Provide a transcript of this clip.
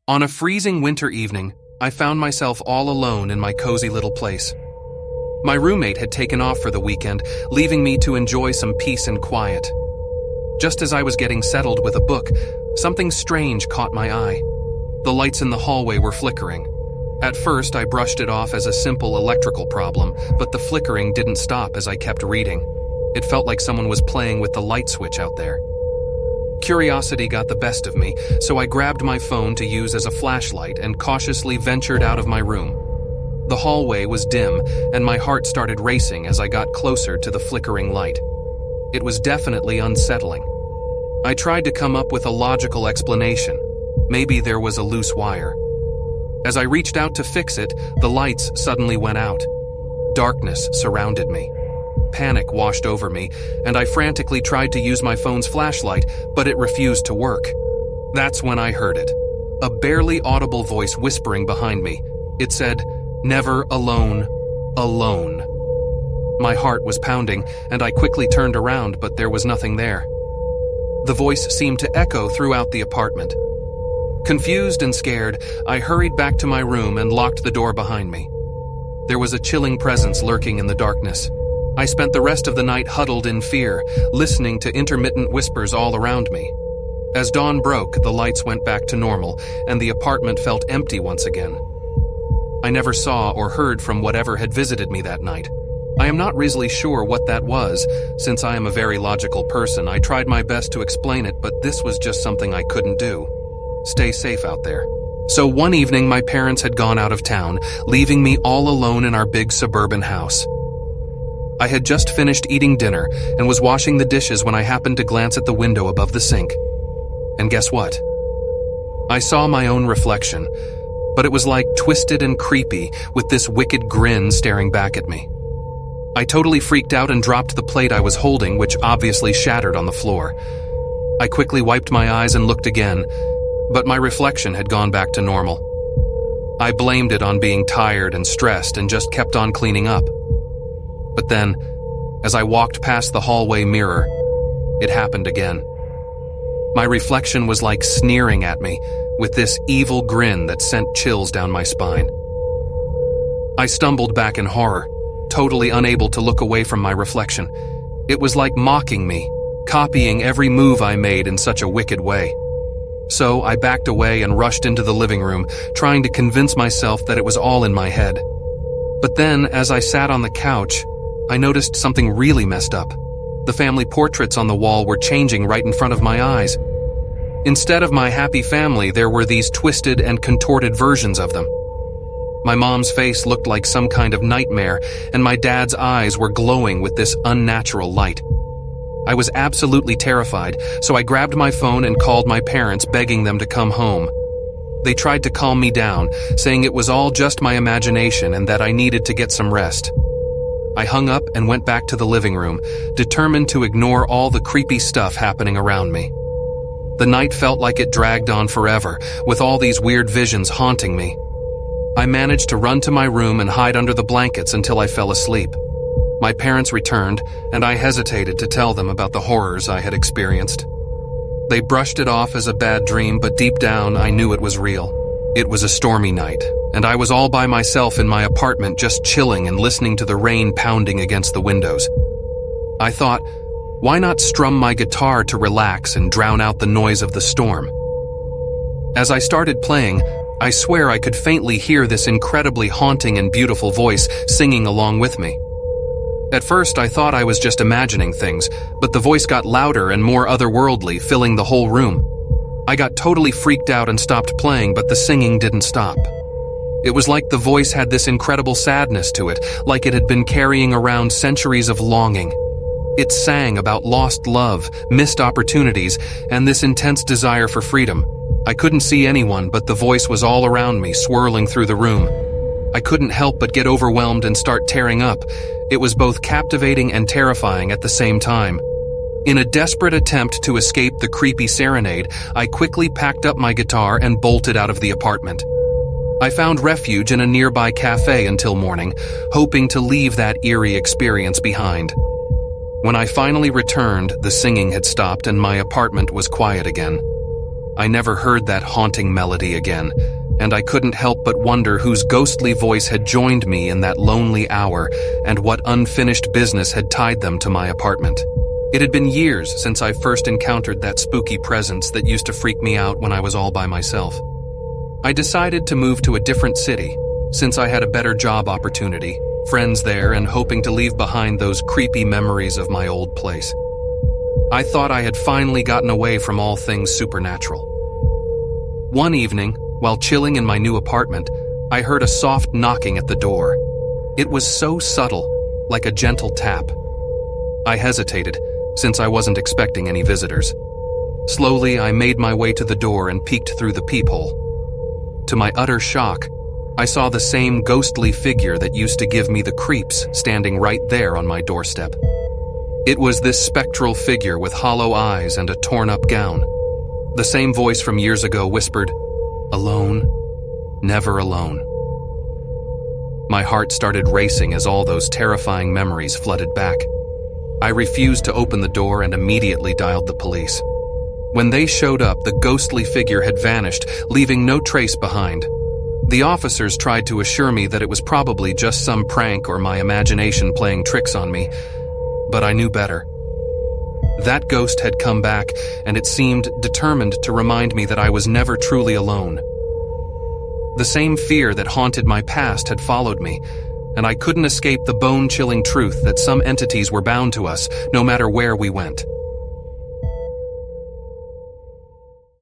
On a freezing winter evening, I found myself all alone in my cozy little place. My roommate had taken off for the weekend, leaving me to enjoy some peace and quiet. Just as I was getting settled with a book, something strange caught my eye. The lights in the hallway were flickering. At first, I brushed it off as a simple electrical problem, but the flickering didn't stop as I kept reading. It felt like someone was playing with the light switch out there. Curiosity got the best of me, so I grabbed my phone to use as a flashlight and cautiously ventured out of my room. The hallway was dim, and my heart started racing as I got closer to the flickering light. It was definitely unsettling. I tried to come up with a logical explanation. Maybe there was a loose wire. As I reached out to fix it, the lights suddenly went out. Darkness surrounded me. Panic washed over me, and I frantically tried to use my phone's flashlight, but it refused to work. That's when I heard it. A barely audible voice whispering behind me. It said, "Never alone, alone." My heart was pounding, and I quickly turned around, but there was nothing there. The voice seemed to echo throughout the apartment. Confused and scared, I hurried back to my room and locked the door behind me. There was a chilling presence lurking in the darkness. I spent the rest of the night huddled in fear, listening to intermittent whispers all around me. As dawn broke, the lights went back to normal, and the apartment felt empty once again. I never saw or heard from whatever had visited me that night. I am not really sure what that was. Since I am a very logical person, I tried my best to explain it, but this was just something I couldn't do. Stay safe out there. So one evening, my parents had gone out of town, leaving me all alone in our big suburban house. I had just finished eating dinner and was washing the dishes when I happened to glance at the window above the sink. And guess what? I saw my own reflection, but it was like twisted and creepy, with this wicked grin staring back at me. I totally freaked out and dropped the plate I was holding, which obviously shattered on the floor. I quickly wiped my eyes and looked again, but my reflection had gone back to normal. I blamed it on being tired and stressed and just kept on cleaning up. But then, as I walked past the hallway mirror, it happened again. My reflection was like sneering at me, with this evil grin that sent chills down my spine. I stumbled back in horror, totally unable to look away from my reflection. It was like mocking me, copying every move I made in such a wicked way. So I backed away and rushed into the living room, trying to convince myself that it was all in my head. But then, as I sat on the couch, I noticed something really messed up. The family portraits on the wall were changing right in front of my eyes. Instead of my happy family, there were these twisted and contorted versions of them. My mom's face looked like some kind of nightmare, and my dad's eyes were glowing with this unnatural light. I was absolutely terrified, so I grabbed my phone and called my parents, begging them to come home. They tried to calm me down, saying it was all just my imagination and that I needed to get some rest. I hung up and went back to the living room, determined to ignore all the creepy stuff happening around me. The night felt like it dragged on forever, with all these weird visions haunting me. I managed to run to my room and hide under the blankets until I fell asleep. My parents returned, and I hesitated to tell them about the horrors I had experienced. They brushed it off as a bad dream, but deep down I knew it was real. It was a stormy night, and I was all by myself in my apartment, just chilling and listening to the rain pounding against the windows. I thought, why not strum my guitar to relax and drown out the noise of the storm? As I started playing, I swear I could faintly hear this incredibly haunting and beautiful voice singing along with me. At first, I thought I was just imagining things, but the voice got louder and more otherworldly, filling the whole room. I got totally freaked out and stopped playing, but the singing didn't stop. It was like the voice had this incredible sadness to it, like it had been carrying around centuries of longing. It sang about lost love, missed opportunities, and this intense desire for freedom. I couldn't see anyone, but the voice was all around me, swirling through the room. I couldn't help but get overwhelmed and start tearing up. It was both captivating and terrifying at the same time. In a desperate attempt to escape the creepy serenade, I quickly packed up my guitar and bolted out of the apartment. I found refuge in a nearby cafe until morning, hoping to leave that eerie experience behind. When I finally returned, the singing had stopped and my apartment was quiet again. I never heard that haunting melody again, and I couldn't help but wonder whose ghostly voice had joined me in that lonely hour and what unfinished business had tied them to my apartment. It had been years since I first encountered that spooky presence that used to freak me out when I was all by myself. I decided to move to a different city, since I had a better job opportunity, friends there, and hoping to leave behind those creepy memories of my old place. I thought I had finally gotten away from all things supernatural. One evening, while chilling in my new apartment, I heard a soft knocking at the door. It was so subtle, like a gentle tap. I hesitated, since I wasn't expecting any visitors. Slowly, I made my way to the door and peeked through the peephole. To my utter shock, I saw the same ghostly figure that used to give me the creeps standing right there on my doorstep. It was this spectral figure with hollow eyes and a torn-up gown. The same voice from years ago whispered, "Alone, never alone." My heart started racing as all those terrifying memories flooded back. I refused to open the door and immediately dialed the police. When they showed up, the ghostly figure had vanished, leaving no trace behind. The officers tried to assure me that it was probably just some prank or my imagination playing tricks on me, but I knew better. That ghost had come back, and it seemed determined to remind me that I was never truly alone. The same fear that haunted my past had followed me, and I couldn't escape the bone-chilling truth that some entities were bound to us, no matter where we went.